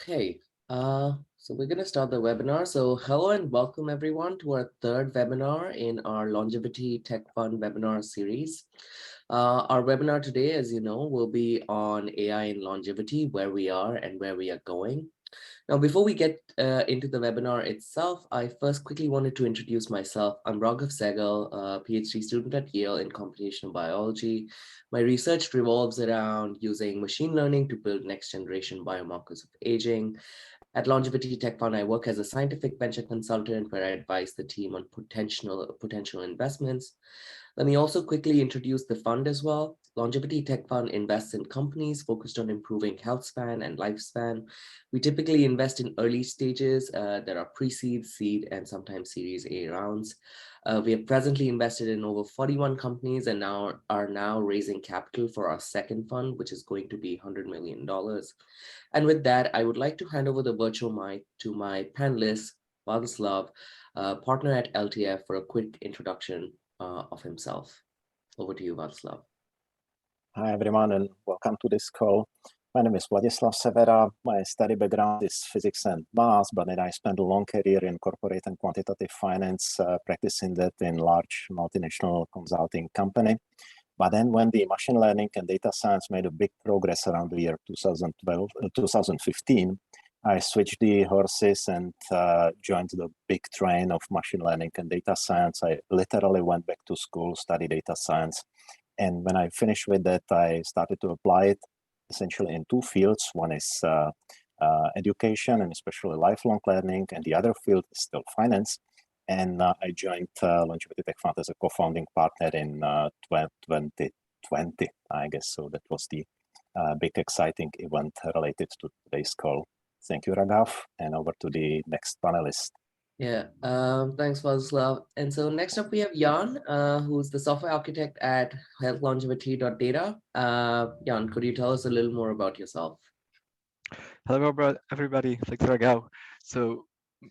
Okay, so we're going to start the webinar. So hello and welcome everyone to our third webinar in our Longevity Tech Fund webinar series. Our webinar today, as you know, will be on AI and longevity, where we are and where we are going. Now, before we get into the webinar itself, I first quickly wanted to introduce myself. I'm Raghav Sehgal, a PhD student at Yale in computational biology. My research revolves around using machine learning to build next generation biomarkers of aging. At Longevity Tech Fund, I work as a scientific venture consultant where I advise the team on potential investments. Let me also quickly introduce the fund as well. Longevity Tech Fund invests in companies focused on improving health span and lifespan. We typically invest in early stages that are pre-seed, seed, and sometimes Series A rounds. We have presently invested in over 41 companies and are now raising capital for our second fund, which is going to be $100 million. And with that, I would like to hand over the virtual mic to my panelist, Vladislav, partner at LTF, for a quick introduction of himself. Over to you, Vladislav. Hi, everyone, and welcome to this call. My name is Vladislav Severa. My study background is physics and math, but then I spent a long career in corporate and quantitative finance, practicing that in large multinational consulting company. But then when the machine learning and data science made a big progress around the year 2015, I switched the horses and joined the big train of machine learning and data science. I literally went back to school, studied data science. And when I finished with that, I started to apply it essentially in two fields. One is education and especially lifelong learning, and the other field is still finance. And I joined Longevity Tech Fund as a co-founding partner in 2020, I guess. So that was the big exciting event related to today's call. Thank you, Raghav, and over to the next panelist. Yeah, thanks, Vladislav. And so next up we have Jan, who's the software architect at HealthLongevity.data. Jan, could you tell us a little more about yourself? Hello, everybody. Thanks, Raghav. So,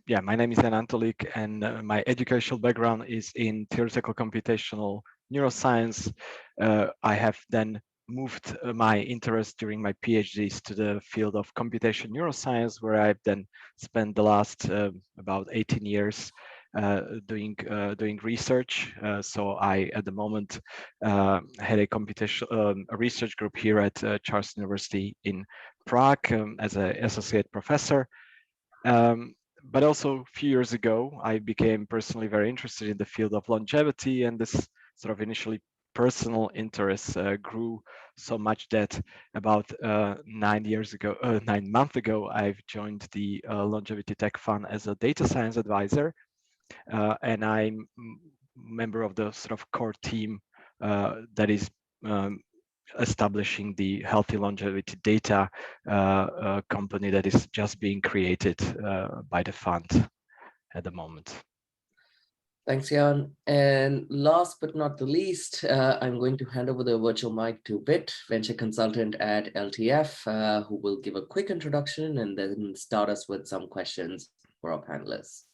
yeah, my name is Antolik, and my educational background is in theoretical computational neuroscience. I have then moved my interest during my PhDs to the field of computation neuroscience, where I've then spent the last about 18 years doing research. So I, at the moment, had a research group here at Charles University in Prague as an associate professor. But also a few years ago, I became personally very interested in the field of longevity, and this sort of initially personal interest grew so much that about 9 months ago, I've joined the Longevity Tech Fund as a data science advisor, and I'm member of the sort of core team that is establishing the HealthLongevity.data company that is just being created by the fund at the moment. Thanks, Jan. And last but not the least, I'm going to hand over the virtual mic to Vit, venture consultant at LTF, who will give a quick introduction and then start us with some questions for our panelists.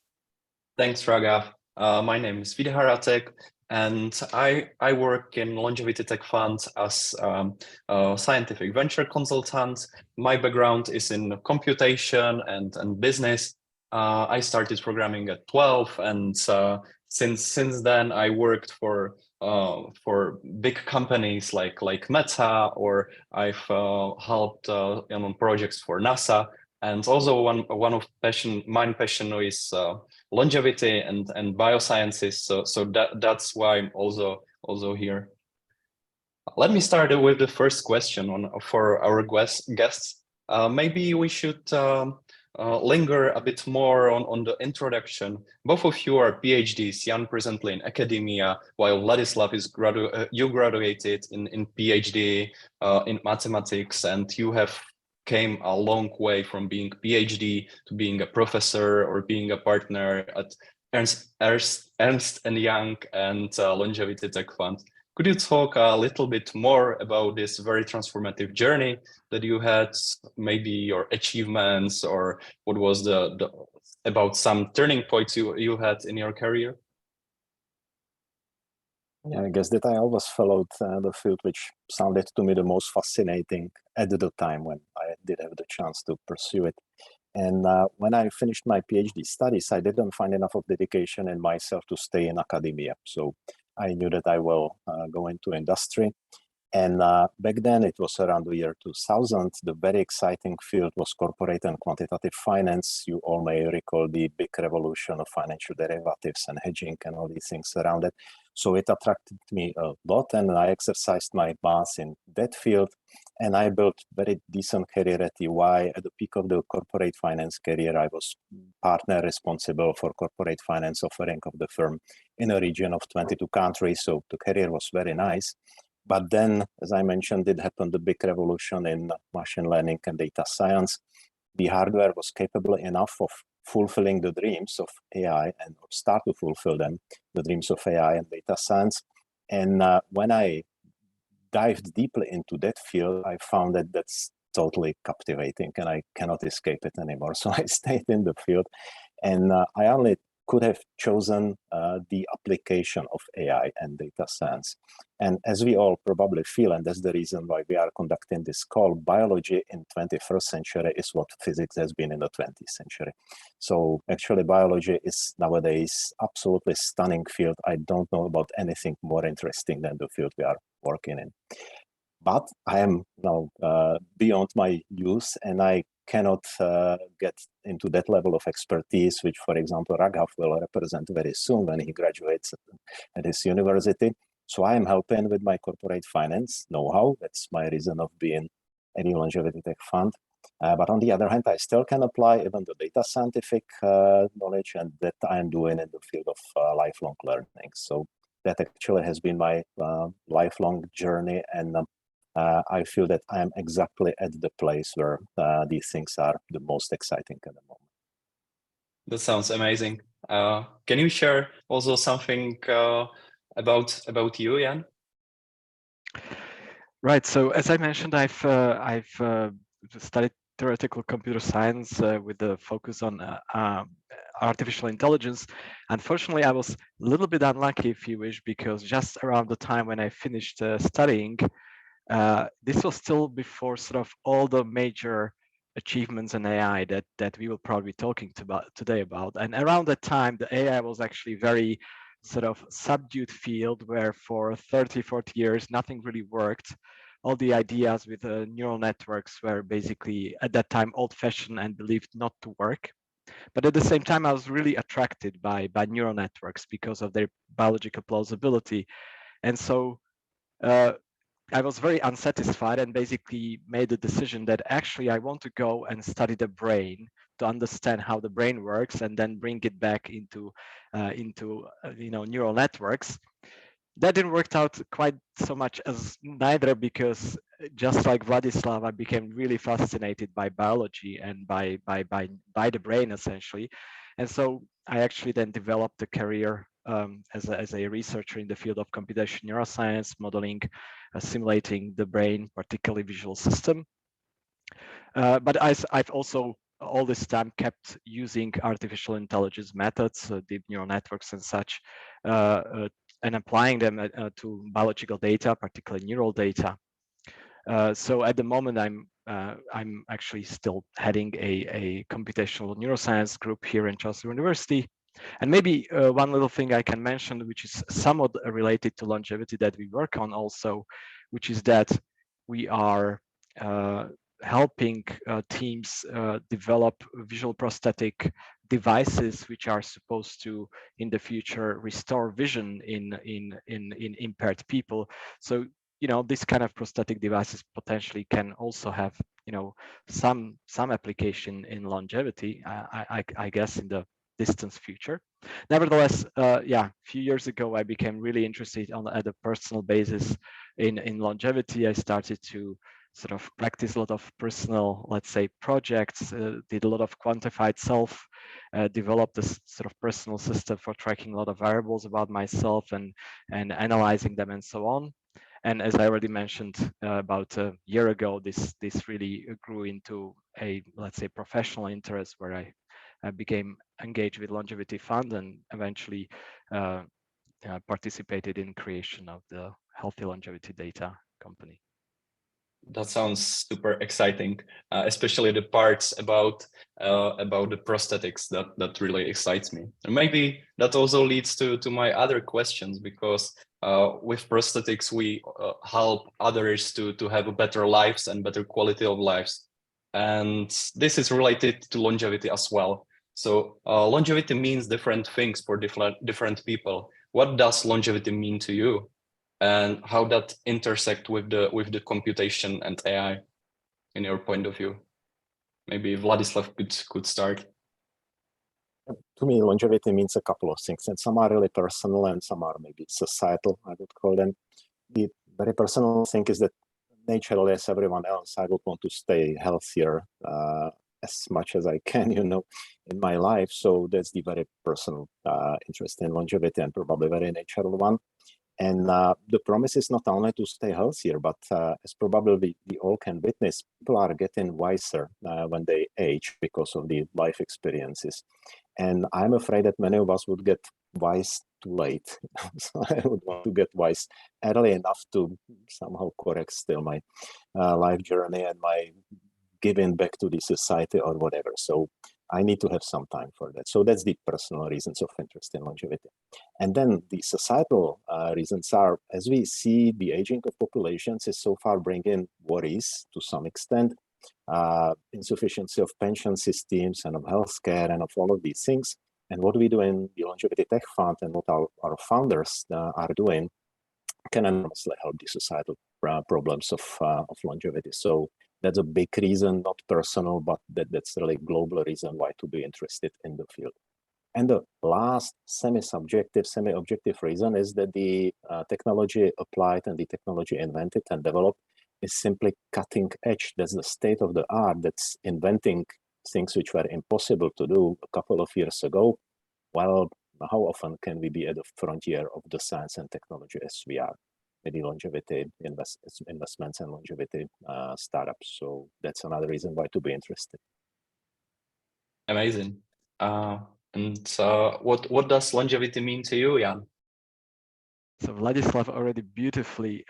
Thanks, Raghav. My name is Vit Haratek, and I work in Longevity Tech Fund as a scientific venture consultant. My background is in computation and business. I started programming at 12, and since then I worked for big companies like Meta, or I've helped on projects for NASA. And also one of my passion is longevity and biosciences. So that's why I'm also here. Let me start with the first question for our guests. Maybe we should linger a bit more on the introduction. Both of you are PhDs, Jan presently in academia, while Vladislav is you graduated in PhD in mathematics, and you have came a long way from being PhD to being a professor or being a partner at Ernst & Young and Longevity Tech Fund. Could you talk a little bit more about this very transformative journey that you had, maybe your achievements, or what was about some turning points you had in your career? Yeah, I guess that I always followed the field which sounded to me the most fascinating at the time when I did have the chance to pursue it. And when I finished my PhD studies, I didn't find enough of dedication in myself to stay in academia. So I knew that I will go into industry. And back then, it was around the year 2000. The very exciting field was corporate and quantitative finance. You all may recall the big revolution of financial derivatives and hedging and all these things around it. So it attracted me a lot, and I exercised my path in that field. And I built very decent career at EY. At the peak of the corporate finance career, I was partner responsible for corporate finance offering of the firm in a region of 22 countries. So the career was very nice. But then, as I mentioned, it happened the big revolution in machine learning and data science. The hardware was capable enough of fulfilling the dreams of AI and start to fulfill them, the dreams of AI and data science. And when I dived deeply into that field, I found that that's totally captivating and I cannot escape it anymore. So I stayed in the field, and I only could have chosen the application of AI and data science. And as we all probably feel, and that's the reason why we are conducting this call, biology in 21st century is what physics has been in the 20th century. So actually biology is nowadays absolutely stunning field. I don't know about anything more interesting than the field we are working in. But I am now beyond my use, and I cannot get into that level of expertise, which, for example, Raghav will represent very soon when he graduates at his university. So I am helping with my corporate finance know-how. That's my reason of being any longevity tech fund. But on the other hand, I still can apply even the data scientific knowledge, and that I'm doing in the field of lifelong learning. So that actually has been my lifelong journey, and I feel that I am exactly at the place where these things are the most exciting at the moment. That sounds amazing. Can you share also something about you, Jan? Right. So as I mentioned, I've studied theoretical computer science with the focus on artificial intelligence. Unfortunately, I was a little bit unlucky, if you wish, because just around the time when I finished studying, this was still before sort of all the major achievements in AI that we will probably be talking today about. And around that time, the AI was actually very sort of subdued field where for 30, 40 years, nothing really worked. All the ideas with neural networks were basically at that time old-fashioned and believed not to work. But at the same time, I was really attracted by neural networks because of their biological plausibility. And so I was very unsatisfied and basically made the decision that actually I want to go and study the brain to understand how the brain works and then bring it back into neural networks. That didn't work out quite so much as neither, because just like Vladislav, I became really fascinated by biology and by the brain essentially. And so I actually then developed a career as a researcher in the field of computational neuroscience, modeling, simulating the brain, particularly visual system. But I've also all this time kept using artificial intelligence methods, deep neural networks and such, and applying them to biological data, particularly neural data. So at the moment, I'm actually still heading a computational neuroscience group here in Charles University. And maybe one little thing I can mention, which is somewhat related to longevity that we work on also, which is that we are helping teams develop visual prosthetic devices which are supposed to in the future restore vision in impaired people. So this kind of prosthetic devices potentially can also have some application in longevity, I guess in the distant future. Nevertheless, a few years ago I became really interested at a personal basis in longevity. I started to sort of practice a lot of personal, let's say, projects, did a lot of quantified self, developed this sort of personal system for tracking a lot of variables about myself and analyzing them and so on. And as I already mentioned, about a year ago, this really grew into a, let's say, professional interest where I became engaged with Longevity Fund and eventually participated in creation of the Healthy Longevity Data company. That sounds super exciting, especially the parts about the prosthetics. That really excites me. And maybe that also leads to my other questions, because with prosthetics we help others to have better lives and better quality of lives, and this is related to longevity as well. So longevity means different things for different people. What does longevity mean to you? And how that intersect with the computation and AI in your point of view? Maybe Vladislav could start. To me, longevity means a couple of things, and some are really personal and some are maybe societal, I would call them. The very personal thing is that naturally, as everyone else, I would want to stay healthier as much as I can, in my life. So that's the very personal interest in longevity, and probably very natural one. And the promise is not only to stay healthier, but as probably we all can witness, people are getting wiser when they age because of the life experiences. And I'm afraid that many of us would get wise too late. So I would want to get wise early enough to somehow correct still my life journey and my giving back to the society or whatever. So I need to have some time for that. So that's the personal reasons of interest in longevity. And then the societal reasons are, as we see, the aging of populations is so far bringing worries to some extent, insufficiency of pension systems and of healthcare and of all of these things. And what we do in the Longevity Tech Fund and what our founders are doing can enormously help the societal problems of longevity. So that's a big reason, not personal, but that's really a global reason why to be interested in the field. And the last semi-subjective, semi-objective reason is that the technology applied and the technology invented and developed is simply cutting edge. That's the state of the art. That's inventing things which were impossible to do a couple of years ago. Well, how often can we be at the frontier of the science and technology as we are? The longevity investments and longevity startups. So that's another reason why to be interested. Amazing. What does longevity mean to you, Jan? So Vladislav already beautifully,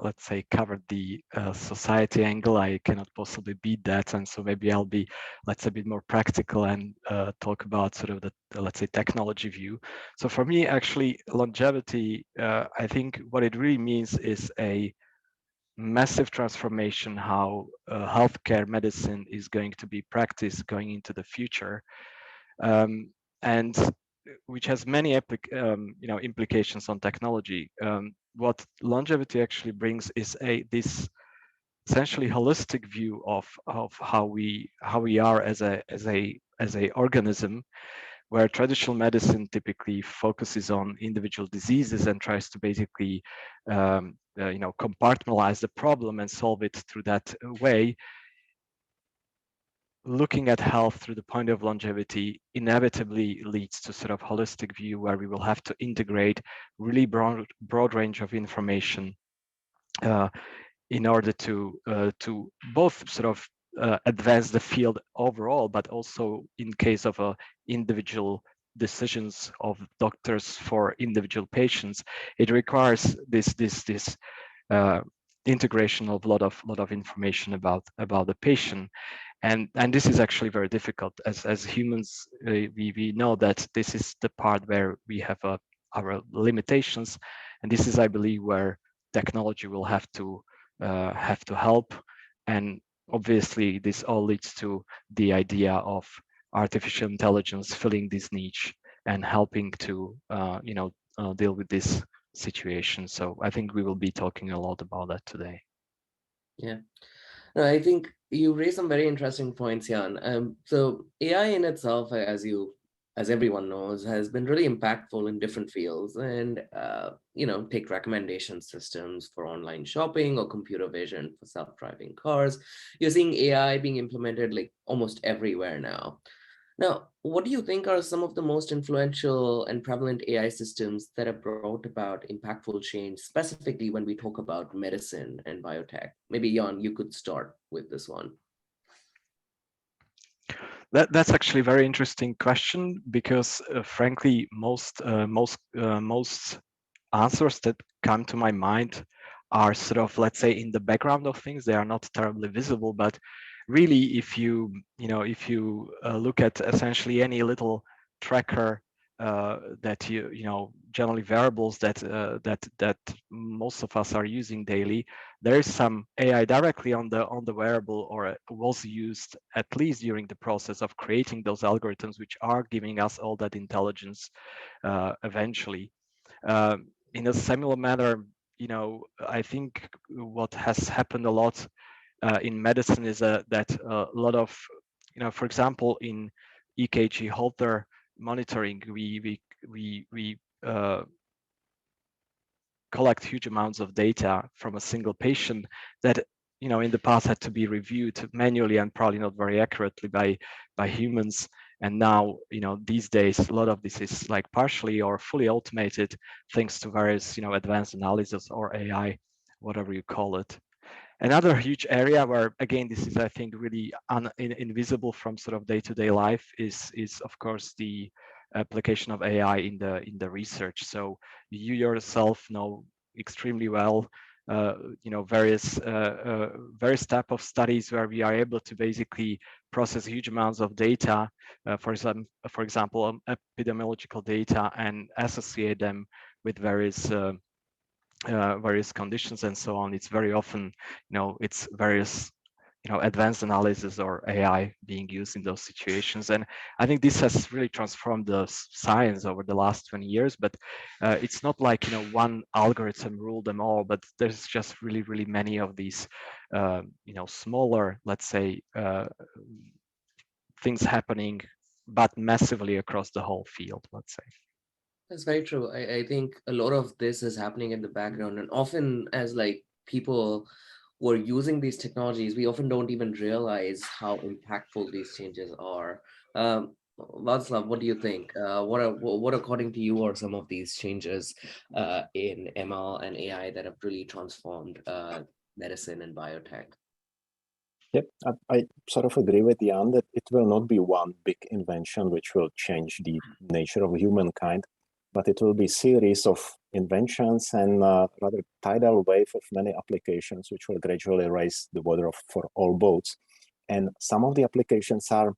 let's say, covered the society angle. I cannot possibly beat that, and so maybe I'll be, let's say, a bit more practical and talk about sort of the, let's say, technology view. So for me, actually, longevity, I think what it really means is a massive transformation how healthcare medicine is going to be practiced going into the future, and which has many implications on technology. What longevity actually brings is this essentially holistic view of how we are as a organism, where traditional medicine typically focuses on individual diseases and tries to basically compartmentalize the problem and solve it through that way. Looking at health through the point of longevity inevitably leads to sort of holistic view where we will have to integrate really broad range of information in order to both sort of advance the field overall, but also in case of individual decisions of doctors for individual patients, it requires this integration of lot of information about the patient. And this is actually very difficult. As humans, we know that this is the part where we have our limitations, and this is, I believe, where technology will have to help. And obviously, this all leads to the idea of artificial intelligence filling this niche and helping to deal with this situation. So I think we will be talking a lot about that today. Yeah. No, I think you raised some very interesting points, Jan. So AI in itself, as everyone knows, has been really impactful in different fields, and take recommendation systems for online shopping or computer vision for self-driving cars. You're seeing AI being implemented like almost everywhere now. Now, what do you think are some of the most influential and prevalent AI systems that have brought about impactful change, specifically when we talk about medicine and biotech? Maybe Jan, you could start with this one. That's actually a very interesting question, because frankly, most answers that come to my mind are sort of, let's say, in the background of things. They are not terribly visible, but really, if you look at essentially any little tracker that generally variables that most of us are using daily, there is some AI directly on the wearable, or was used at least during the process of creating those algorithms, which are giving us all that intelligence eventually. In a similar manner, I think what has happened a lot in medicine is that a lot of, for example, in EKG Holter monitoring, we collect huge amounts of data from a single patient that in the past had to be reviewed manually and probably not very accurately by humans. And now these days a lot of this is like partially or fully automated thanks to various advanced analysis or AI, whatever you call it. Another huge area where, again, this is, I think, really invisible from sort of day-to-day life is of course the application of AI in the research. So you yourself know extremely well, various type of studies where we are able to basically process huge amounts of data, for example, epidemiological data, and associate them with various conditions and so on. It's very often, it's various, advanced analysis or AI being used in those situations. And I think this has really transformed the science over the last 20 years, but it's not like, one algorithm ruled them all, but there's just really, really many of these, smaller, let's say, things happening, but massively across the whole field, let's say. That's very true. I think a lot of this is happening in the background, and often as like people who are using these technologies, we often don't even realize how impactful these changes are. Vladislav, what do you think? What according to you are some of these changes in ML and AI that have really transformed medicine and biotech? Yep, I sort of agree with Jan that it will not be one big invention which will change the nature of humankind, but it will be a series of inventions and rather tidal wave of many applications which will gradually raise the water for all boats. And some of the applications are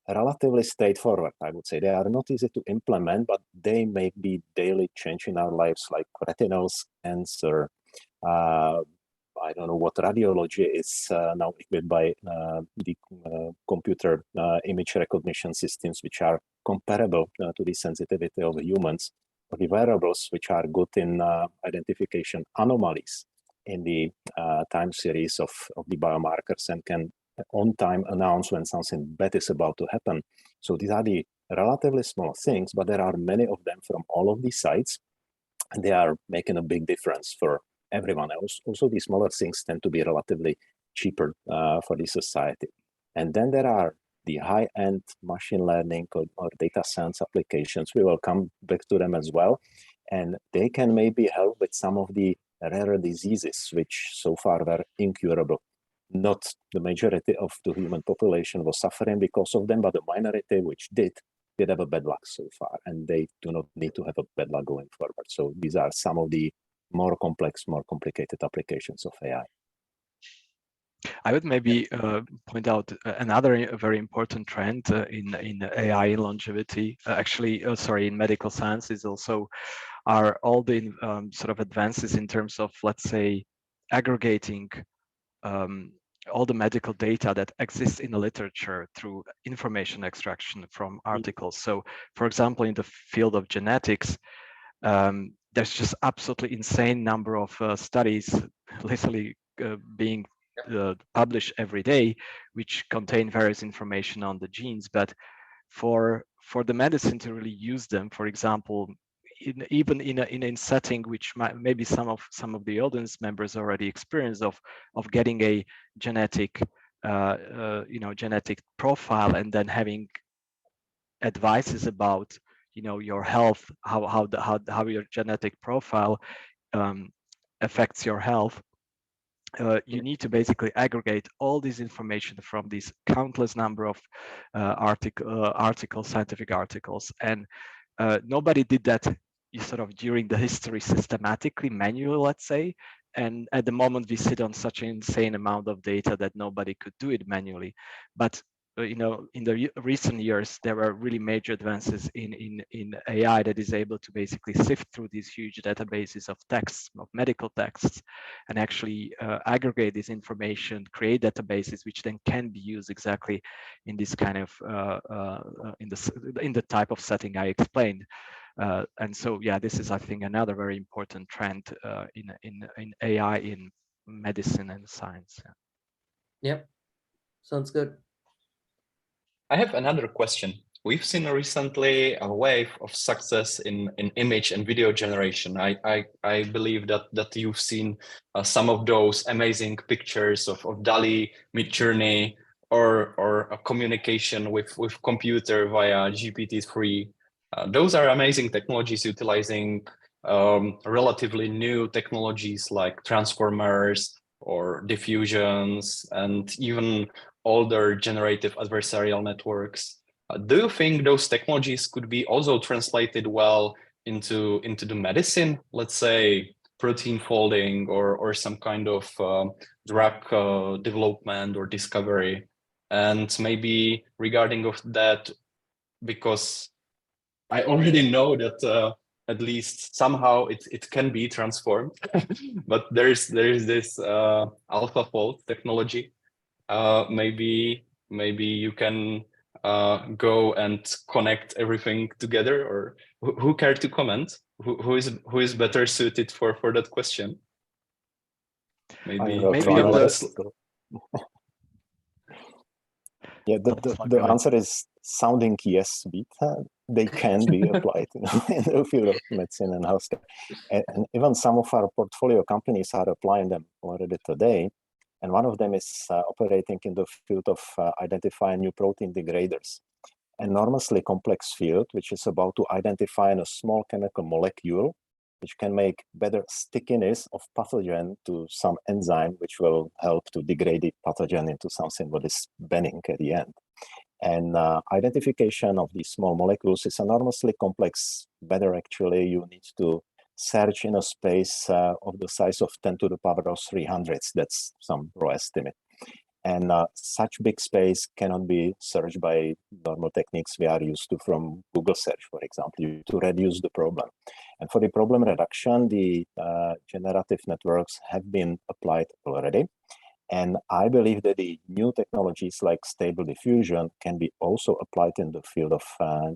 relatively straightforward, I would say. They are not easy to implement, but they make the daily change in our lives, like retinal cancer. I don't know what radiology is now equipped by the computer image recognition systems, which are comparable to the sensitivity of humans, or the wearables, which are good in identification anomalies in the time series of the biomarkers and can on time announce when something bad is about to happen. So these are the relatively small things, but there are many of them from all of these sites, and they are making a big difference for everyone else. Also, the smaller things tend to be relatively cheaper for the society. And then there are the high-end machine learning or data science applications. We will come back to them as well. And they can maybe help with some of the rarer diseases, which so far were incurable. Not the majority of the human population was suffering because of them, but the minority which did have a bad luck so far, and they do not need to have a bad luck going forward. So these are some of the more complex, more complicated applications of AI. I would maybe point out another very important trend in AI longevity. In medical science is also are all the sort of advances in terms of, let's say, aggregating all the medical data that exists in the literature through information extraction from articles. So, for example, in the field of genetics, there's just absolutely insane number of studies literally being published every day, which contain various information on the genes. But for the medicine to really use them, for example, even in a setting which maybe some of the audience members already experienced of getting a genetic genetic profile and then having advices about your health, how your genetic profile affects your health. You need to basically aggregate all this information from these countless number of scientific articles, and nobody did that sort of during the history systematically, manually, let's say. And at the moment, we sit on such an insane amount of data that nobody could do it manually. But in the recent years, there were really major advances in AI that is able to basically sift through these huge databases of texts, of medical texts, and actually aggregate this information, create databases which then can be used exactly in this kind of in the type of setting I explained. And so, yeah, this is, I think, another very important trend in AI in medicine and science. Yep, sounds good. I have another question. We've seen recently a wave of success in image and video generation. I believe that you've seen some of those amazing pictures of DALL-E, Midjourney, or a communication with computer via GPT-3. Those are amazing technologies utilizing relatively new technologies like transformers or diffusions and even older generative adversarial networks. Do you think those technologies could be also translated well into the medicine, let's say protein folding or some kind of drug development or discovery? And maybe regarding of that, because I already know that at least somehow it can be transformed, but there's this AlphaFold technology. Maybe you can go and connect everything together, or who care to comment? Who is better suited for that question? Maybe yeah, the answer is sounding yes, but they can be applied in the field of medicine and healthcare. And even some of our portfolio companies are applying them already today. And one of them is operating in the field of identifying new protein degraders. Enormously complex field, which is about to identify a small chemical molecule, which can make better stickiness of pathogen to some enzyme, which will help to degrade the pathogen into something that is benign at the end. And identification of these small molecules is enormously complex. Better actually, you need to search in a space of the size of 10 to the power of 300. That's some raw estimate. And such big space cannot be searched by normal techniques we are used to from Google search, for example, to reduce the problem. And for the problem reduction, the generative networks have been applied already. And I believe that the new technologies like stable diffusion can be also applied in the field of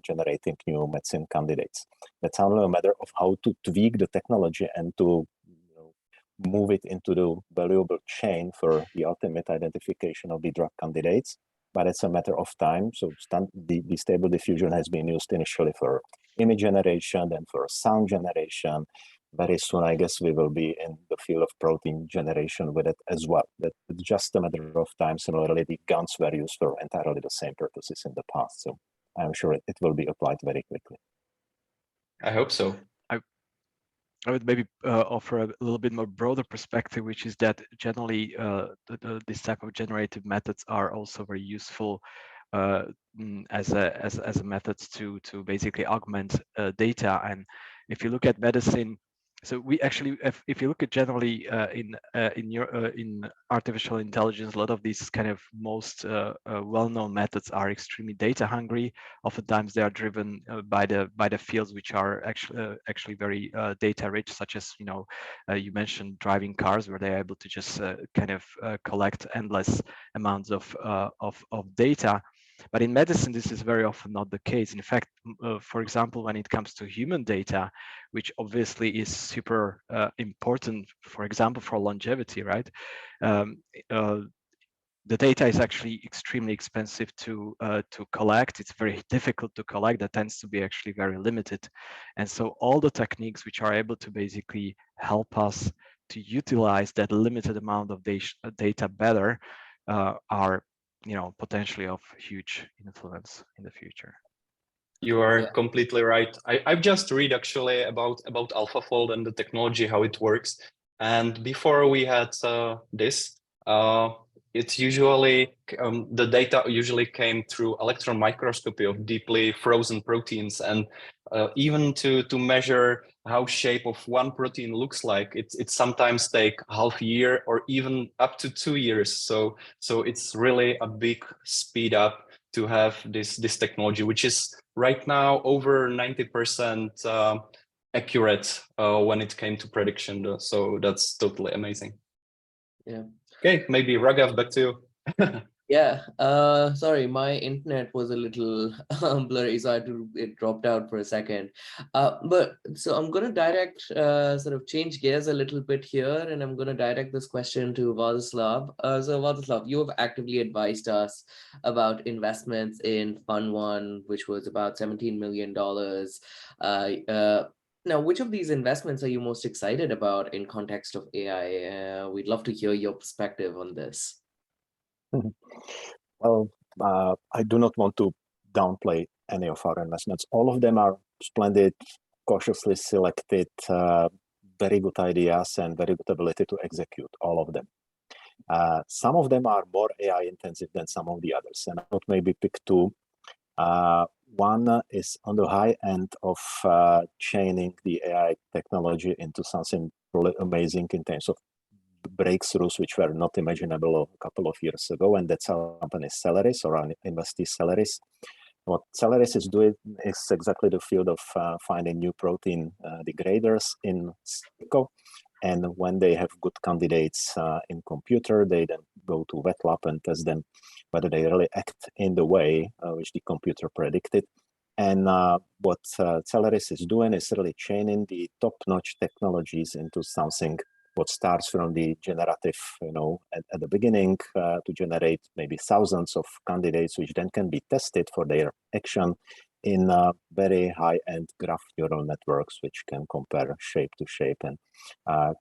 generating new medicine candidates. That's only a matter of how to tweak the technology and to move it into the valuable chain for the ultimate identification of the drug candidates. But it's a matter of time. So the stable diffusion has been used initially for image generation, then for sound generation. Very soon, I guess, we will be in the field of protein generation with it as well. That's just a matter of time. Similarly, the guns were used for entirely the same purposes in the past. So I'm sure it will be applied very quickly. I hope so. I would maybe offer a little bit more broader perspective, which is that generally this type of generative methods are also very useful as a methods to basically augment data. And if you look at medicine, so we actually, if you look at generally in artificial intelligence, a lot of these kind of most well-known methods are extremely data hungry. Oftentimes they are driven by the fields which are actually very data rich, such as you mentioned driving cars, where they're able to just kind of collect endless amounts of data. But in medicine, this is very often not the case. In fact, for example, when it comes to human data, which obviously is super important, for example, for longevity, right? The data is actually extremely expensive to collect. It's very difficult to collect. That tends to be actually very limited. And so all the techniques which are able to basically help us to utilize that limited amount of data better are potentially of huge influence in the future. You are completely right. I've just read actually about AlphaFold and the technology, how it works. And before we had this, It usually the data usually came through electron microscopy of deeply frozen proteins, and even to measure how shape of one protein looks like, it sometimes take half year or even up to 2 years. So it's really a big speed up to have this technology, which is right now over 90% accurate when it came to prediction. So that's totally amazing. Yeah. Okay, maybe Raghav, back to you. Yeah, sorry, my internet was a little blurry, so it dropped out for a second. But so I'm going to sort of change gears a little bit here, and I'm going to direct this question to Vladislav. So Vladislav, you have actively advised us about investments in Fund One, which was about $17 million. Now, which of these investments are you most excited about in context of AI? We'd love to hear your perspective on this. Well, I do not want to downplay any of our investments. All of them are splendid, cautiously selected, very good ideas and very good ability to execute, all of them. Some of them are more AI intensive than some of the others, and I would maybe pick two. One is on the high end of chaining the AI technology into something really amazing in terms of breakthroughs which were not imaginable a couple of years ago, and that's our company Celeris, or our investee Celeris. What Celeris is doing is exactly the field of finding new protein degraders in silico, and when they have good candidates in computer, they then go to wet lab and test them whether they really act in the way which the computer predicted. And what Celeris is doing is really chaining the top-notch technologies into something what starts from the generative, at the beginning to generate maybe thousands of candidates, which then can be tested for their action in very high-end graph neural networks, which can compare shape to shape and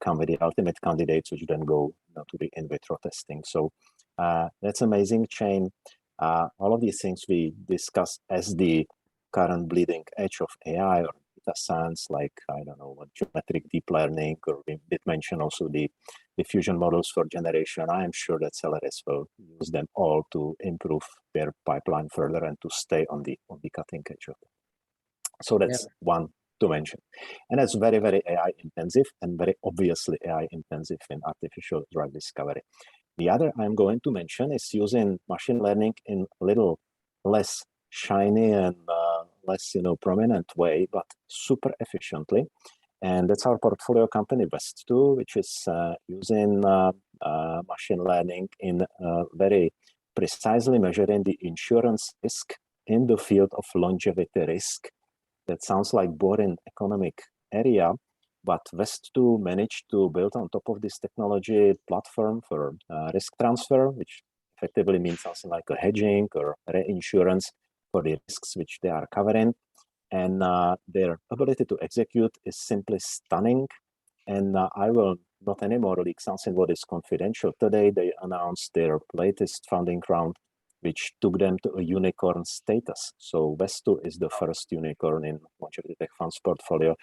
come with the ultimate candidates, which then go to the in vitro testing. So that's amazing chain. All of these things we discuss as the current bleeding edge of AI or data science, like, I don't know, what geometric deep learning, or we did mention also the diffusion models for generation. I am sure that Celeris will use them all to improve their pipeline further and to stay on the cutting edge of it. So that's one to mention. And that's very, very AI intensive and very obviously AI intensive in artificial drug discovery. The other I'm going to mention is using machine learning in a little less shiny and less prominent way, but super efficiently. And that's our portfolio company Vest2, which is using machine learning in very precisely measuring the insurance risk in the field of longevity risk. That sounds like boring economic area, but Vest2 managed to build on top of this technology platform for risk transfer, which effectively means something like a hedging or reinsurance for the risks which they are covering. And their ability to execute is simply stunning. And I will not anymore leak something what is confidential. Today, they announced their latest funding round, which took them to a unicorn status. So Vest2 is the first unicorn in Longevity Tech Fund's portfolio.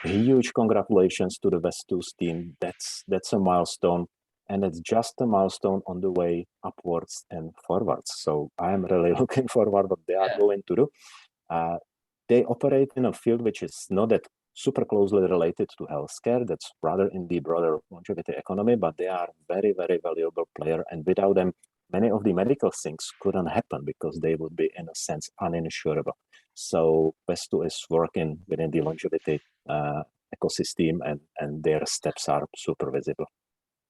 Huge congratulations to the Vest2's team. That's a milestone. And it's just a milestone on the way upwards and forwards. So I am really looking forward what they are going to do. They operate in a field which is not that super closely related to healthcare. That's rather in the broader longevity economy, but they are very, very valuable player. And without them, many of the medical things couldn't happen because they would be, in a sense, uninsurable. So Vest2 is working within the longevity ecosystem, and their steps are super visible.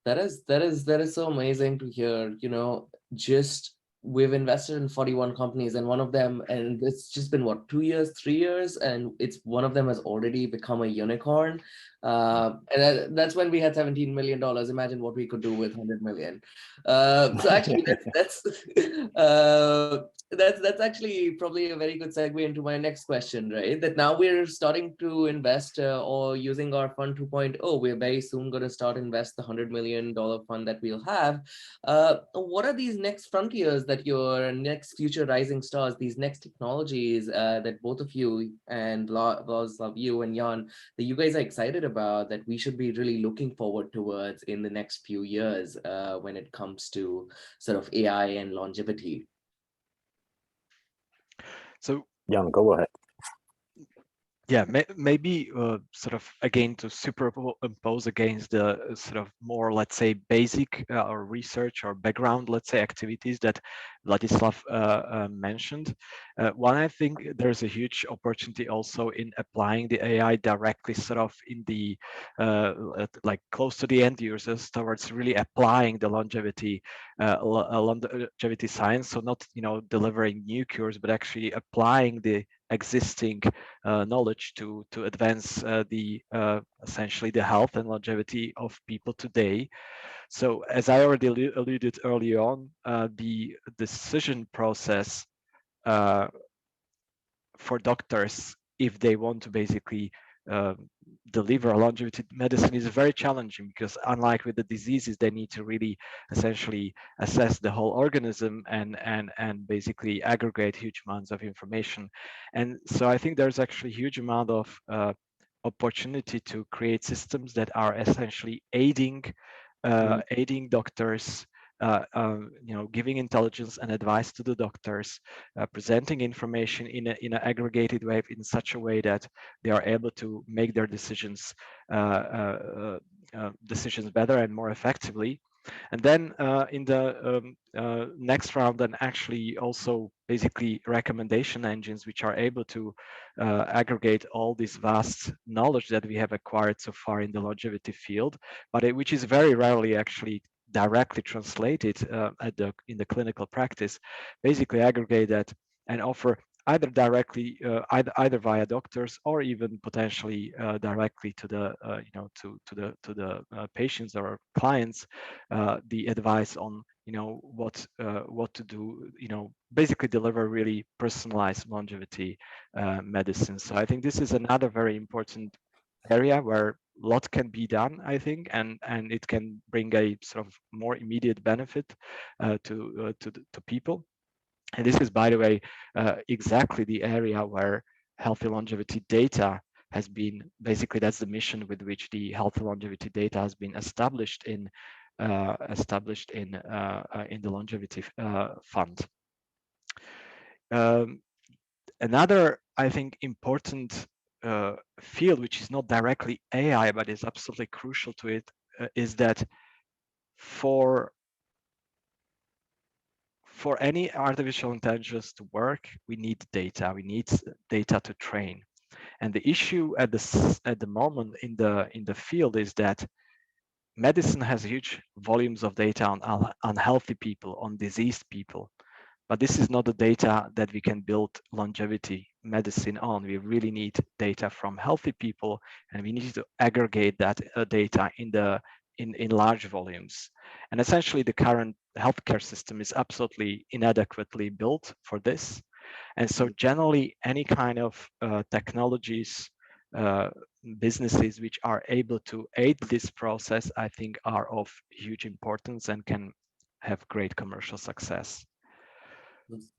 That is so amazing to hear. Just we've invested in 41 companies, and one of them, and it's just been what, 2 years, 3 years, and it's one of them has already become a unicorn. And that's when we had $17 million. Imagine what we could do with 100 million. So actually, that's actually probably a very good segue into my next question, right? That now we're starting to invest or using our fund 2.0. We're very soon going to start invest the $100 million fund that we'll have. What are these next frontiers that your next future rising stars, these next technologies that both of you and Vladislav, you and Jan, that you guys are excited about, that we should be really looking forward towards in the next few years when it comes to sort of AI and longevity? So Jan, go ahead. yeah, maybe sort of again to superimpose against the sort of more, let's say, basic or research or background, let's say, activities that Vladislav mentioned. One, I think there's a huge opportunity also in applying the AI directly sort of in the like close to the end users towards really applying the longevity science. So not, you know, delivering new cures, but actually applying the existing knowledge to advance the essentially the health and longevity of people today. So as I already alluded early on, the decision process for doctors, if they want to basically deliver longevity medicine, is very challenging, because unlike with the diseases, they need to really essentially assess the whole organism and basically aggregate huge amounts of information. And so I think there's actually a huge amount of opportunity to create systems that are essentially aiding doctors, you know, giving intelligence and advice to the doctors, presenting information in an aggregated way in such a way that they are able to make their decisions better and more effectively. And then in the next round, and actually also basically recommendation engines which are able to aggregate all this vast knowledge that we have acquired so far in the longevity field, but which is very rarely actually directly translated in the clinical practice, basically aggregate that and offer either directly, either via doctors, or even potentially directly to the you know, to the patients or clients, the advice on, you know, what to do, you know, basically deliver really personalized longevity medicine. So I think this is another very important area where a lot can be done, I think, and it can bring a sort of more immediate benefit to people. And this is, by the way, exactly the area where healthy longevity data has been, basically that's the mission with which the healthy longevity data has been established in the longevity fund. Another, I think, important field, which is not directly AI, but is absolutely crucial to it, is that for any artificial intelligence to work, we need data. We need data to train. And the issue at the moment in the field is that medicine has huge volumes of data on healthy people, on diseased people. But this is not the data that we can build longevity medicine on. We really need data from healthy people, and we need to aggregate that data in large volumes. And essentially, the current healthcare system is absolutely inadequately built for this. And so generally, any kind of technologies, businesses which are able to aid this process, I think are of huge importance and can have great commercial success.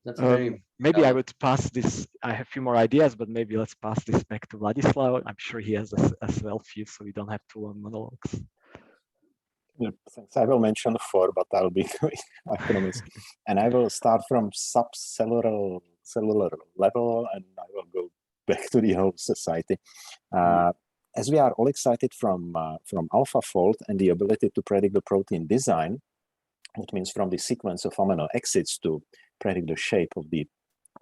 That's very maybe I would pass this. I have a few more ideas, but maybe let's pass this back to Vladislav. I'm sure he has as well few, so we don't have too long monologues. Yeah, thanks. I will mention four, but I'll be quick, I promise. And I will start from cellular level, and I will go back to the whole society. As we are all excited from AlphaFold and the ability to predict the protein design, which means from the sequence of amino acids to predict the shape of the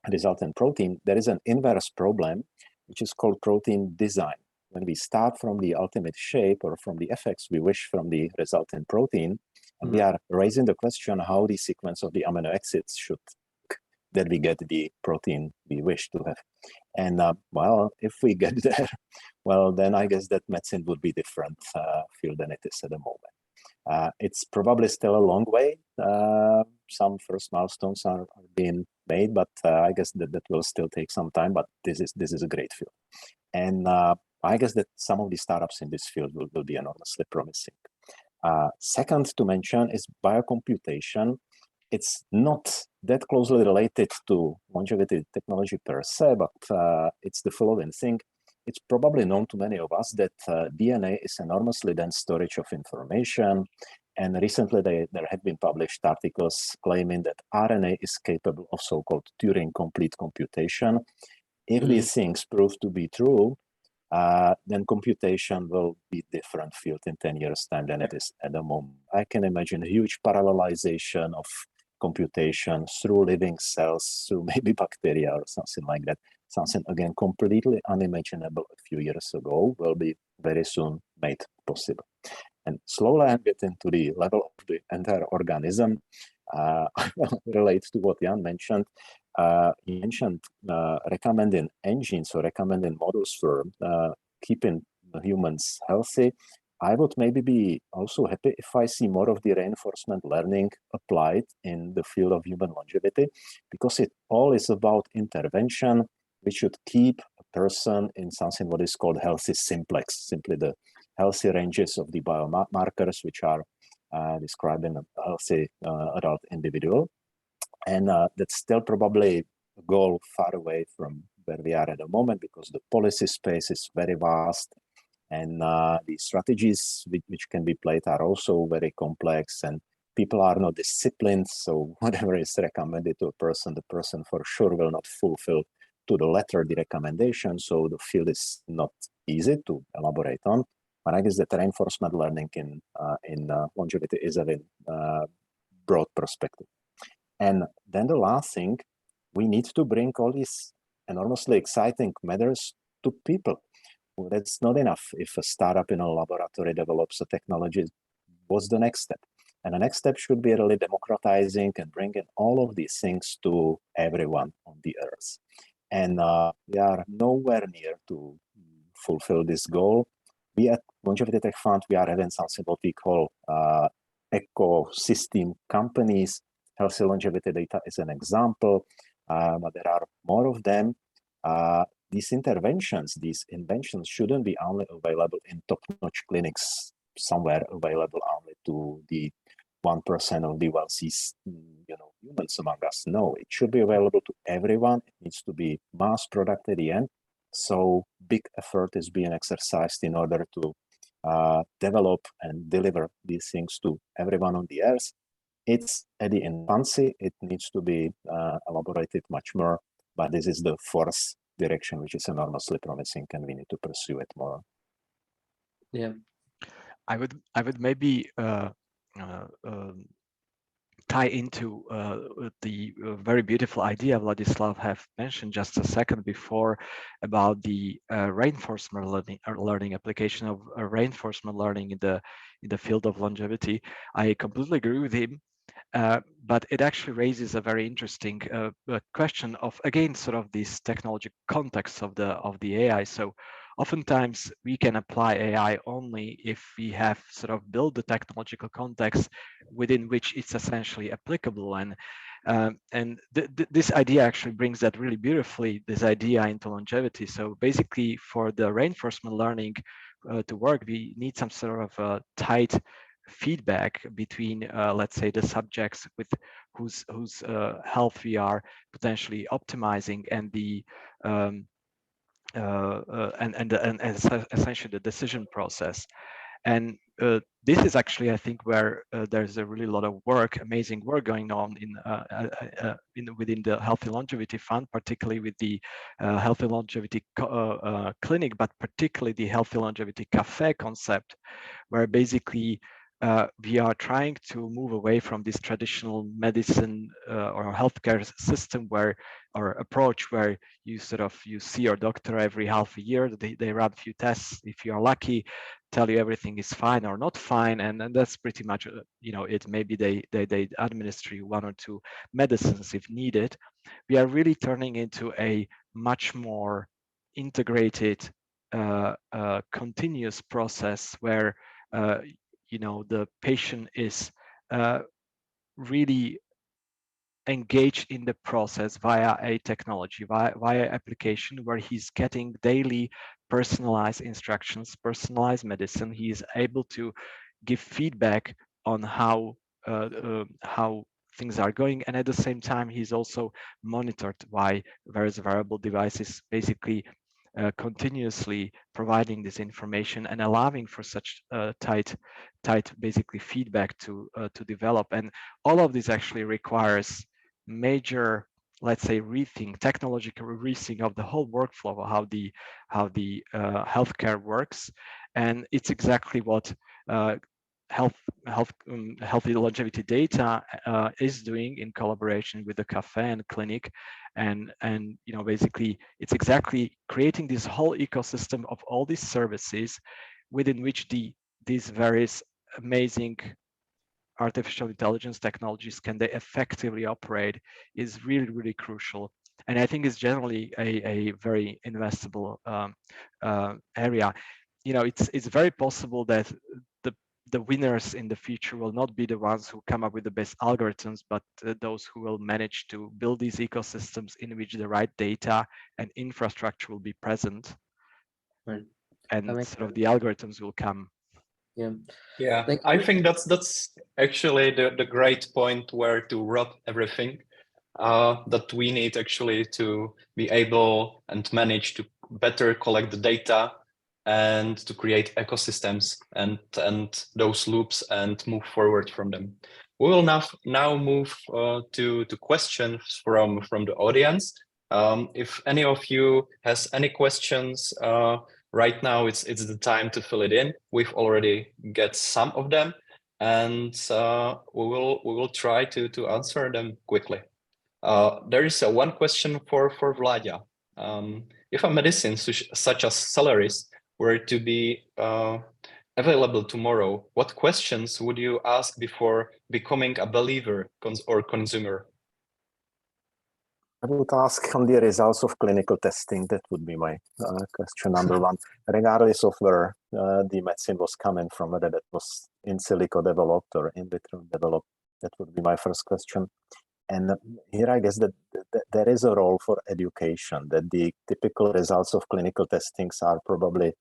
resultant protein, there is an inverse problem, which is called protein design. When we start from the ultimate shape or from the effects we wish from the resultant protein, and we are raising the question how the sequence of the amino acids should that we get the protein we wish to have. And well, if we get there, well, then I guess that medicine would be different field than it is at the moment. It's probably still a long way. Some first milestones are being made, but I guess that will still take some time, but this is a great field. And I guess that some of the startups in this field will be enormously promising. Second to mention is biocomputation. it's not that closely related to longevity technology per se, but it's the following thing. It's probably known to many of us that DNA is enormously dense storage of information. And recently there have been published articles claiming that RNA is capable of so-called Turing complete computation. If these things prove to be true, then computation will be a different field in 10 years' time than it is at the moment. I can imagine a huge parallelization of computation through living cells, through maybe bacteria or something like that. Something, again, completely unimaginable a few years ago will be very soon made possible. And slowly I'm getting to the level of the entire organism. I will relate to what Jan mentioned. He mentioned recommending engines or recommending models for keeping humans healthy. I would maybe be also happy if I see more of the reinforcement learning applied in the field of human longevity, because it all is about intervention. We should keep a person in something what is called healthy simplex, simply the healthy ranges of the biomarkers which are describing a healthy adult individual. And that's still probably a goal far away from where we are at the moment, because the policy space is very vast, and the strategies which can be played are also very complex, and people are not disciplined. So whatever is recommended to a person, the person for sure will not fulfill to the letter the recommendation. So the field is not easy to elaborate on. But I guess that reinforcement learning in longevity is a very broad perspective. And then the last thing, we need to bring all these enormously exciting matters to people. Well, that's not enough if a startup in a laboratory develops a technology. What's the next step? And the next step should be really democratizing and bringing all of these things to everyone on the earth. And we are nowhere near to fulfill this goal. We at Longevity Tech Fund, we are having something what we call ecosystem companies. Healthy longevity data is an example, but there are more of them. These interventions, these inventions shouldn't be only available in top-notch clinics, somewhere available only to the 1% of the wealthy, humans among us. No, it should be available to everyone. It needs to be mass product at the end. So big effort is being exercised in order to develop and deliver these things to everyone on the earth. It's at the infancy. It needs to be elaborated much more, but this is the fourth direction, which is enormously promising, and we need to pursue it more. Yeah. I would maybe tie into the very beautiful idea Vladislav have mentioned just a second before about the reinforcement learning application of reinforcement learning in the field of longevity. I completely agree with him. But it actually raises a very interesting question of, again, sort of this technology context of the AI. So oftentimes we can apply AI only if we have sort of built the technological context within which it's essentially applicable. And this idea actually brings that really beautifully, this idea into longevity. So basically, for the reinforcement learning to work, we need some sort of tight feedback between, let's say, the subjects with whose health we are potentially optimizing, and the and essentially the decision process. And this is actually, I think, where there's a really lot of work, amazing work going on within the Healthy Longevity Fund, particularly with the Healthy Longevity Clinic, but particularly the Healthy Longevity Cafe concept, where basically we are trying to move away from this traditional medicine or healthcare system or approach where you see your doctor every half a year. They run a few tests. If you are lucky, tell you everything is fine or not fine, and that's pretty much it. Maybe they administer you one or two medicines if needed. We are really turning into a much more integrated, continuous process where the patient is really engaged in the process via a technology, via application, where he's getting daily personalized instructions, personalized medicine. He is able to give feedback on how things are going. And at the same time, he's also monitored by various wearable devices, basically continuously providing this information and allowing for such tight basically feedback to develop. And all of this actually requires major, let's say, technological rethink of the whole workflow of how the healthcare works. And it's exactly what healthy longevity data is doing in collaboration with the cafe and clinic, and basically it's exactly creating this whole ecosystem of all these services within which these various amazing artificial intelligence technologies can they effectively operate is really crucial. And I think it's generally a very investable area. It's very possible that the winners in the future will not be the ones who come up with the best algorithms, but those who will manage to build these ecosystems in which the right data and infrastructure will be present, Right. and makes sort of sense. the algorithms will come. Yeah. Yeah, Like, I think that's actually the great point where to wrap everything. That we need actually to be able and manage to better collect the data and to create ecosystems and those loops and move forward from them. We will now move to questions from the audience. If any of you has any questions, right now it's the time to fill it in. We've already get some of them, and we will try to answer them quickly. There is one question for Vladia. If a medicine such as salaries were to be available tomorrow, what questions would you ask before becoming a believer or consumer? I would ask on the results of clinical testing. That would be my question number one, regardless of where the medicine was coming from, whether that was in silico developed or in vitro developed. That would be my first question. And here I guess that there is a role for education, that the typical results of clinical testings are probably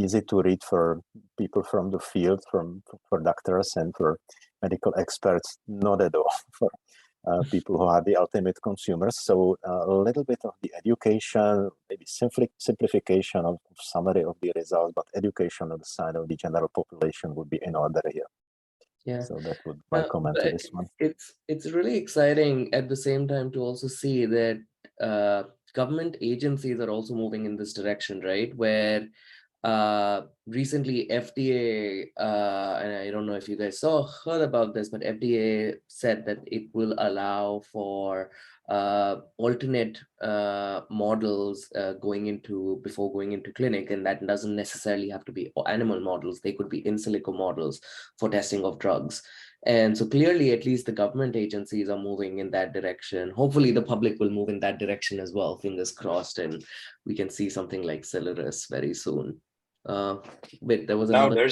easy to read for people from the field, for doctors and for medical experts, not at all for people who are the ultimate consumers. So a little bit of the education, maybe simplification of summary of the results, but education on the side of the general population would be in order here. yeah. So that would be my comment to this one. It's really exciting at the same time to also see that government agencies are also moving in this direction, right? Where recently FDA, and I don't know if you guys heard about this, but FDA said that it will allow for alternate models before going into clinic, and that doesn't necessarily have to be animal models. They could be in silico models for testing of drugs. And so clearly, at least the government agencies are moving in that direction. Hopefully the public will move in that direction as well, fingers crossed, and we can see something like Celeris very soon. Wait, there was another.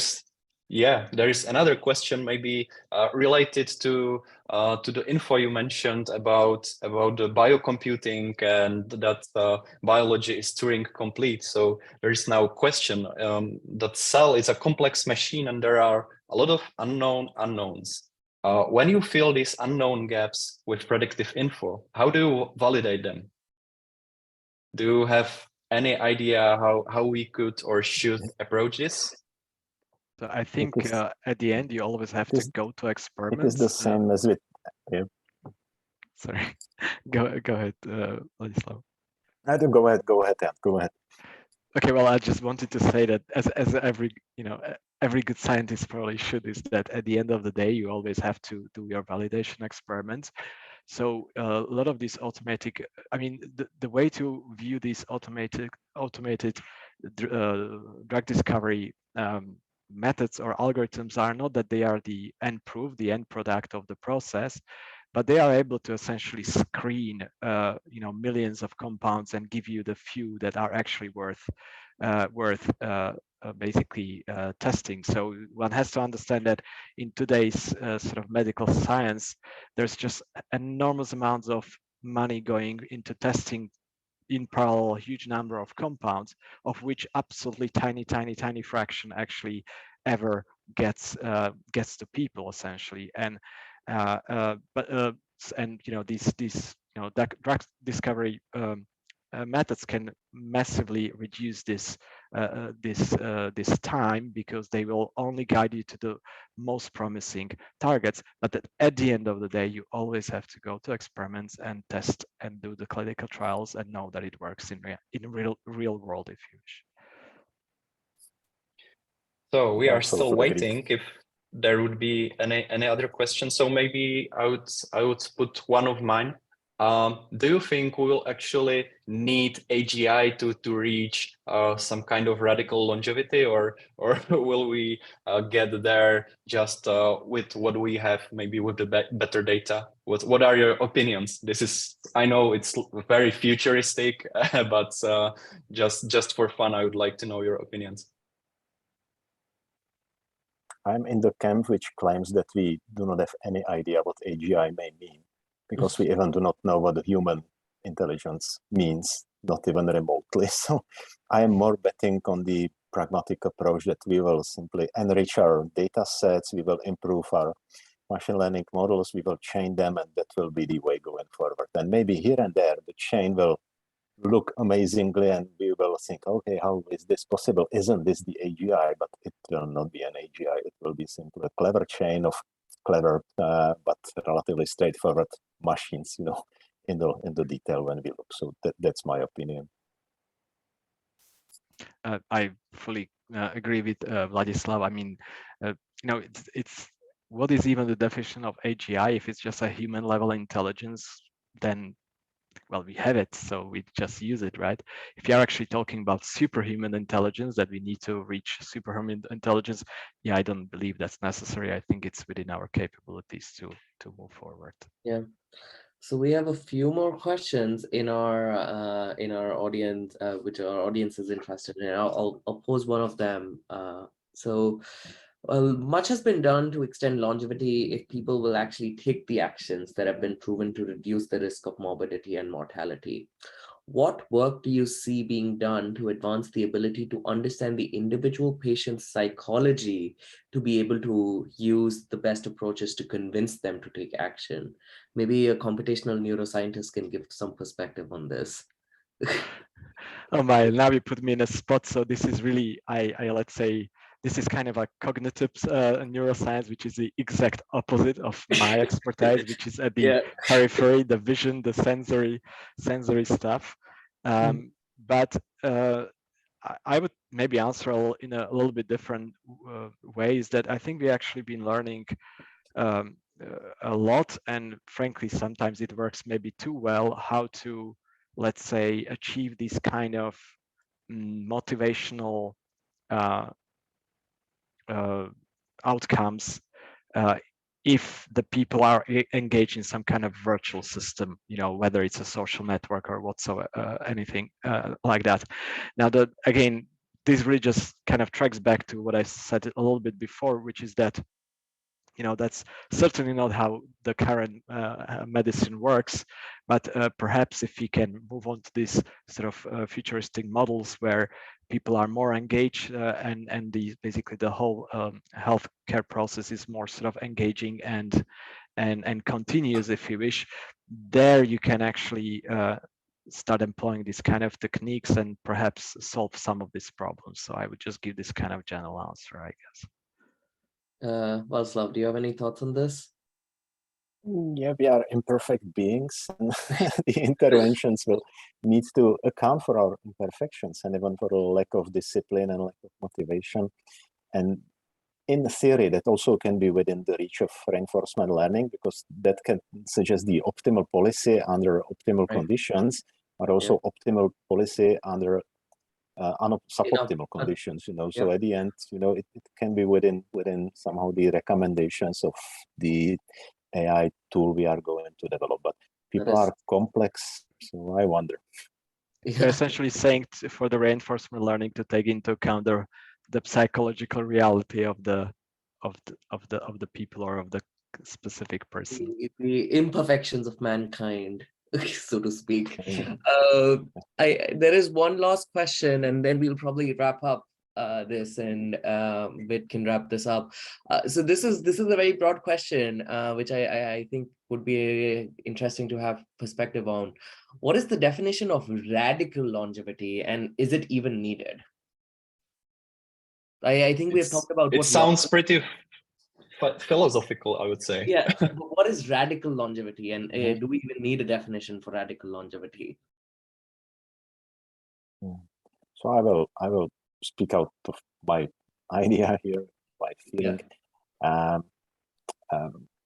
There is another question, maybe related to the info you mentioned about the biocomputing and that biology is Turing complete. So there is now a question that cell is a complex machine and there are a lot of unknowns. When you fill these unknown gaps with predictive info, how do you validate them? Do you have any idea how we could or should approach this? So I think at the end, you always have to go to experiments. It is the same as with... Sorry, go ahead, Vladislav. Go ahead. Okay, well, I just wanted to say that as every good scientist probably should, is that at the end of the day, you always have to do your validation experiments. So a lot of these automatic, I mean, the way to view these automated drug discovery methods or algorithms are not that they are the end proof, the end product of the process, but they are able to essentially screen millions of compounds and give you the few that are actually worth basically testing. So one has to understand that in today's sort of medical science, there's just enormous amounts of money going into testing in parallel a huge number of compounds, of which absolutely tiny fraction actually ever gets to people essentially. And And these drug discovery methods can massively reduce this time, because they will only guide you to the most promising targets. But at the end of the day, you always have to go to experiments and test and do the clinical trials and know that it works in real world, if you wish. So we are still Absolutely agreed. waiting if there would be any other questions. So maybe I would put one of mine. Do you think we will actually need AGI to reach some kind of radical longevity, or will we get there just with what we have, maybe with the better data? What are your opinions? This is, I know it's very futuristic, but just for fun, I would like to know your opinions. I'm in the camp which claims that we do not have any idea what AGI may mean, because we even do not know what the human intelligence means, not even remotely. So I am more betting on the pragmatic approach that we will simply enrich our data sets, we will improve our machine learning models, we will chain them, and that will be the way going forward. And maybe here and there, the chain will look amazingly, and we will think, okay, how is this possible? Isn't this the AGI? But it will not be an AGI. It will be simply a clever chain of clever but relatively straightforward machines, in the detail when we look. So that's my opinion. I fully agree with Vladislav. I mean, it's what is even the definition of AGI? If it's just a human level intelligence, then, well, we have it, so we just use it, right? If you're actually talking about superhuman intelligence, that we need to reach superhuman intelligence, yeah, I don't believe that's necessary. I think it's within our capabilities to move forward. Yeah. So we have a few more questions in our audience, which our audience is interested in. I'll pose one of them. Much has been done to extend longevity if people will actually take the actions that have been proven to reduce the risk of morbidity and mortality. What work do you see being done to advance the ability to understand the individual patient's psychology to be able to use the best approaches to convince them to take action? Maybe a computational neuroscientist can give some perspective on this. Oh my, now you put me in a spot. So this is really, I let's say, this is kind of a cognitive neuroscience, which is the exact opposite of my expertise, which is at the periphery, the vision, the sensory stuff. But I would maybe answer in a little bit different ways. That I think we actually been learning a lot, and frankly, sometimes it works maybe too well, how to, let's say, achieve these kind of motivational outcomes if the people are engaged in some kind of virtual system, whether it's a social network or whatsoever, anything like that. Now, again, this really just kind of tracks back to what I said a little bit before, which is that that's certainly not how the current medicine works, but perhaps if we can move on to these sort of futuristic models where people are more engaged and basically the whole healthcare process is more sort of engaging and continuous, if you wish, there you can actually start employing these kind of techniques and perhaps solve some of these problems. So I would just give this kind of general answer, I guess. Vladislav, do you have any thoughts on this? Yeah, we are imperfect beings, and the interventions will need to account for our imperfections and even for a lack of discipline and lack of motivation. And in theory, that also can be within the reach of reinforcement learning, because that can suggest the optimal policy under optimal conditions, but also optimal policy under suboptimal conditions, So at the end, it can be within somehow the recommendations of the AI tool we are going to develop. But people are complex, so I wonder. You're essentially saying for the reinforcement learning to take into account the psychological reality of the people or of the specific person. The imperfections of mankind, so to speak. There is one last question, and then we'll probably wrap up. this, and Vit can wrap this up. So this is a very broad question, which I think would be interesting to have perspective on. What is the definition of radical longevity, and is it even needed? I think we have talked about it what sounds pretty philosophical, I would say. Yeah, but what is radical longevity, and do we even need a definition for radical longevity? So I will speak out of my idea here, my feeling. Yeah.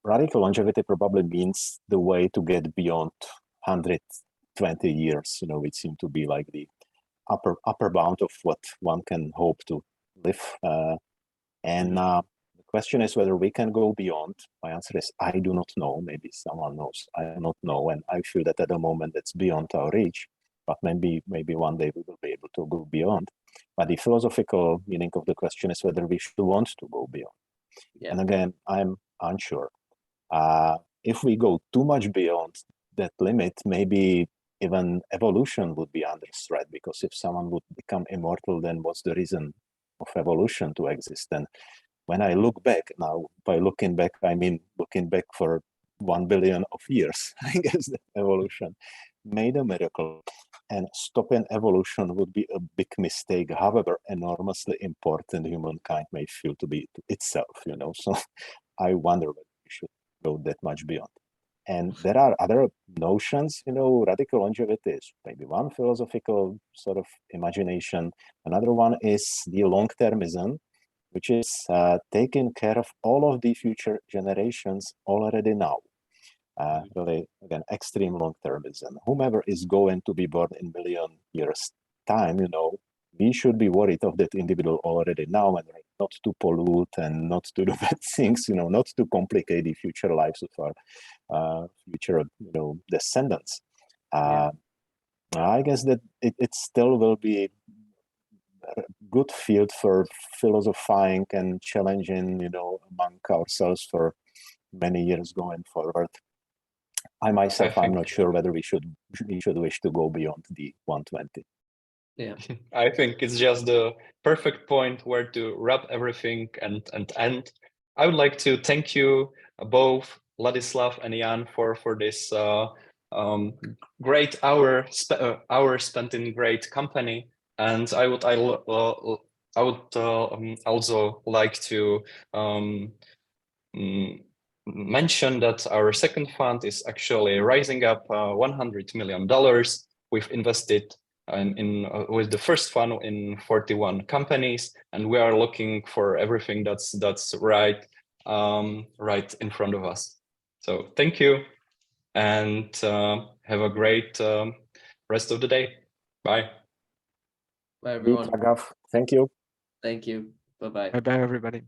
Radical longevity probably means the way to get beyond 120 years. You know, it seemed to be like the upper bound of what one can hope to live. The question is whether we can go beyond. My answer is I do not know. Maybe someone knows. I do not know, and I feel that at the moment it's beyond our reach. But maybe one day we will be able to go beyond. But the philosophical meaning of the question is whether we should want to go beyond. Yeah. And again, I'm unsure. If we go too much beyond that limit, maybe even evolution would be under threat, because if someone would become immortal, then what's the reason of evolution to exist? And when I look back now, by looking back, I mean looking back for 1 billion of years, I guess that evolution made a miracle, and stopping evolution would be a big mistake, however enormously important humankind may feel to be to itself, you know. So I wonder whether we should go that much beyond. And there are other notions, you know. Radical longevity is maybe one philosophical sort of imagination. Another one is the long-termism, which is taking care of all of the future generations already now. Really, again, extreme long-termism. Whomever is going to be born in million years' time, you know, we should be worried of that individual already now, and not to pollute and not to do bad things, you know, not to complicate the future lives of our future, you know, descendants. I guess that it still will be a good field for philosophizing and challenging, you know, among ourselves for many years going forward. I myself, I'm not sure whether we should wish to go beyond the 120. Yeah, I think it's just the perfect point where to wrap everything and end. I would like to thank you both, Vladislav and Jan, for this great hour spent in great company. And I would also like to mention that our second fund is actually rising up $100 million. We've invested with the first fund in 41 companies, and we are looking for everything that's right in front of us. So thank you, and have a great rest of the day. Bye. Bye, everyone. Raghav, thank you. Thank you. Bye-bye. Bye-bye, everybody.